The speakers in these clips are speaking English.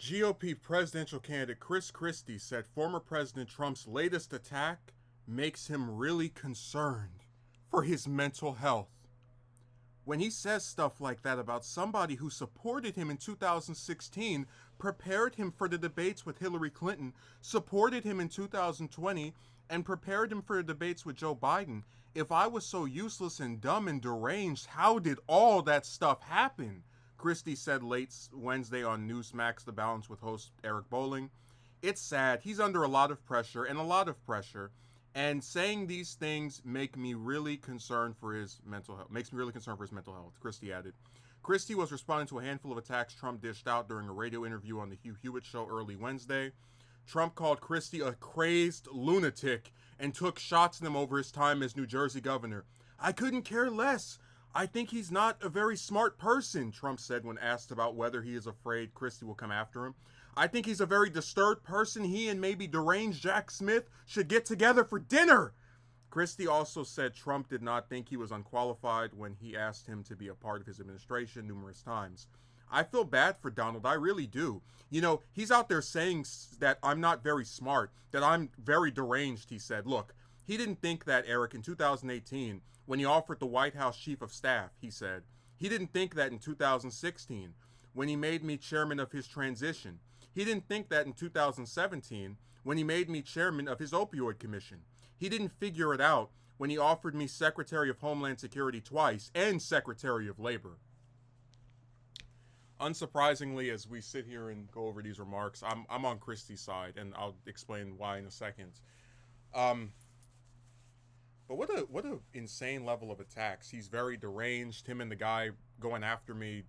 GOP presidential candidate Chris Christie said former President Trump's latest attack makes him really concerned for his mental health. When he says stuff like that about somebody who supported him in 2016, prepared him for the debates with Hillary Clinton, supported him in 2020, and prepared him for the debates with Joe Biden, if I was so useless and dumb and deranged, how did all that stuff happen? Christie said late Wednesday on Newsmax The Balance with host Eric Bolling. It's sad. He's under a lot of pressure, and saying these things make me really concerned for his mental health. Makes me really concerned for his mental health, Christie added. Christie was responding to a handful of attacks Trump dished out during a radio interview on the Hugh Hewitt Show early Wednesday. Trump called Christie a crazed lunatic and took shots at him over his time as New Jersey governor. I couldn't care less. I think he's not a very smart person, Trump said when asked about whether he is afraid Christie will come after him. I think he's a very disturbed person. He and maybe deranged Jack Smith should get together for dinner. Christie also said Trump did not think he was unqualified when he asked him to be a part of his administration numerous times. I feel bad for Donald. I really do. You know, he's out there saying that I'm not very smart, that I'm very deranged, he said. Look, he didn't think that, Eric, in 2018, when he offered the White House chief of staff, he said. He didn't think that in 2016, when he made me chairman of his transition. He didn't think that in 2017, when he made me chairman of his opioid commission. He didn't figure it out when he offered me Secretary of Homeland Security twice and Secretary of Labor. Unsurprisingly, as we sit here and go over these remarks, I'm on Christie's side, and I'll explain why in a second. But what a insane level of attacks. He's very deranged. Him and the guy going after me,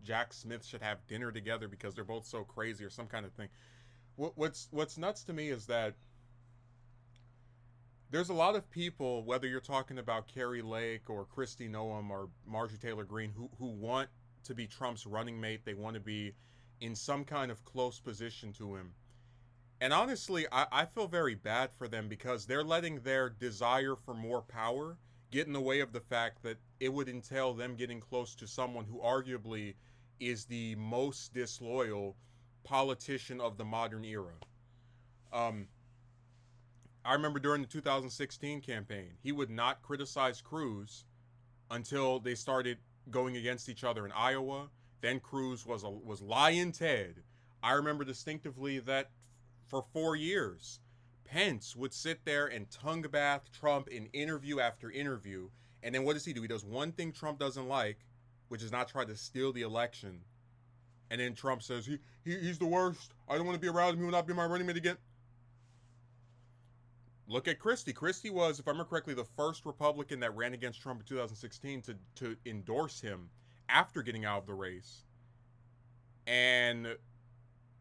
Jack Smith, should have dinner together because they're both so crazy or some kind of thing. What's nuts to me is that there's a lot of people, whether you're talking about Carrie Lake or Kristi Noem or Marjorie Taylor Greene, who want to be Trump's running mate. They want to be in some kind of close position to him. And honestly, I feel very bad for them because they're letting their desire for more power get in the way of the fact that it would entail them getting close to someone who arguably is the most disloyal politician of the modern era. I remember during the 2016 campaign, he would not criticize Cruz until they started going against each other in Iowa. Then Cruz was lying Ted. I remember distinctively that for 4 years, Pence would sit there and tongue bath Trump in interview after interview. And then what does he do? He does one thing Trump doesn't like, which is not try to steal the election. And then Trump says, he's the worst. I don't want to be around him. He will not be my running mate again. Look at Christie. Christie was, if I remember correctly, the first Republican that ran against Trump in 2016 to endorse him after getting out of the race. And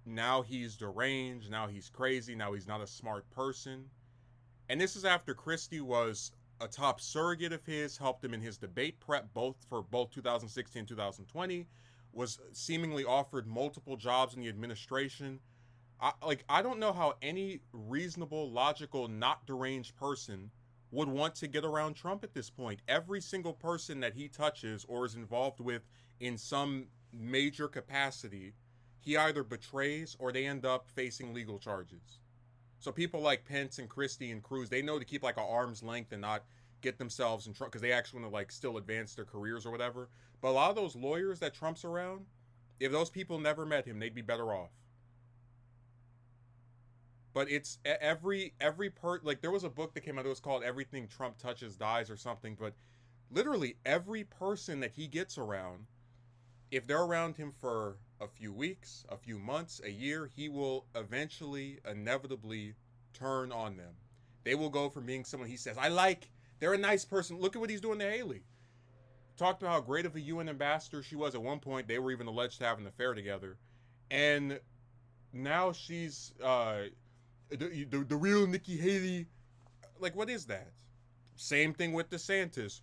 now he's deranged. Now he's crazy. Now he's not a smart person. And this is after Christie was a top surrogate of his, helped him in his debate prep both 2016 and 2020, was seemingly offered multiple jobs in the administration. I don't know how any reasonable, logical, not deranged person would want to get around Trump at this point. Every single person that he touches or is involved with in some major capacity, he either betrays or they end up facing legal charges. So people like Pence and Christie and Cruz, they know to keep like an arm's length and not get themselves in trouble because they actually want to like still advance their careers or whatever. But a lot of those lawyers that Trump's around, if those people never met him, they'd be better off. But it's like there was a book that came out, it was called Everything Trump Touches Dies or something, but literally every person that he gets around, if they're around him for a few weeks, a few months, a year, he will eventually, inevitably turn on them. They will go from being someone he says, they're a nice person. Look at what he's doing to Haley. Talked about how great of a UN ambassador she was at one point. They were even alleged to have an affair together. And now she's the real Nikki Haley. Like, what is that? Same thing with DeSantis.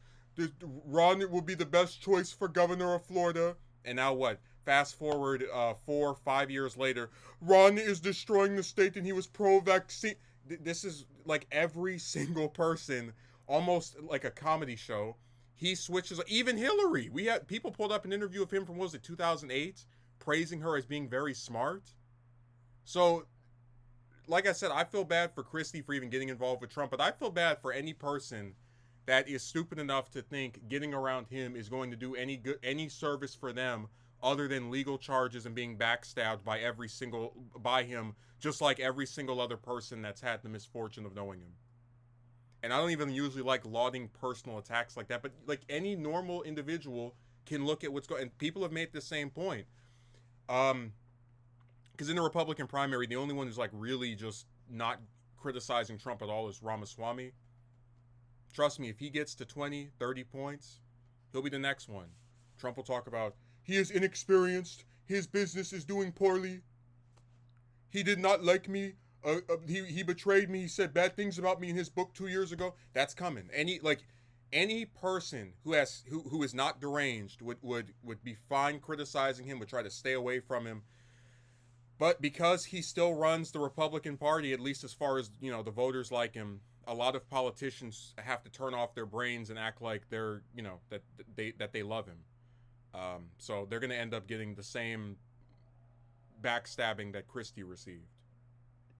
Ron will be the best choice for governor of Florida. And now what? Fast forward 4 or 5 years later, Ron is destroying the state and he was pro-vaccine. This is like every single person, almost like a comedy show. He switches. Even Hillary. We had people pulled up an interview of him from, what was it, 2008? praising her as being very smart. So, like I said, I feel bad for Christie for even getting involved with Trump, but I feel bad for any person that is stupid enough to think getting around him is going to do any service for them other than legal charges and being backstabbed by him, just like every single other person that's had the misfortune of knowing him. And I don't even usually like lauding personal attacks like that, but like any normal individual can look at what's going, and people have made the same point. Because in the Republican primary, the only one who's like really just not criticizing Trump at all is Ramaswamy. Trust me, if he gets to 20, 30 points, he'll be the next one. Trump will talk about, he is inexperienced, his business is doing poorly, he did not like me, he betrayed me, he said bad things about me in his book 2 years ago. That's coming. Any person who is not deranged would be fine criticizing him, would try to stay away from him. But because he still runs the Republican Party, at least as far as, you know, the voters like him, a lot of politicians have to turn off their brains and act like they're, you know, that they love him. So they're going to end up getting the same backstabbing that Christie received.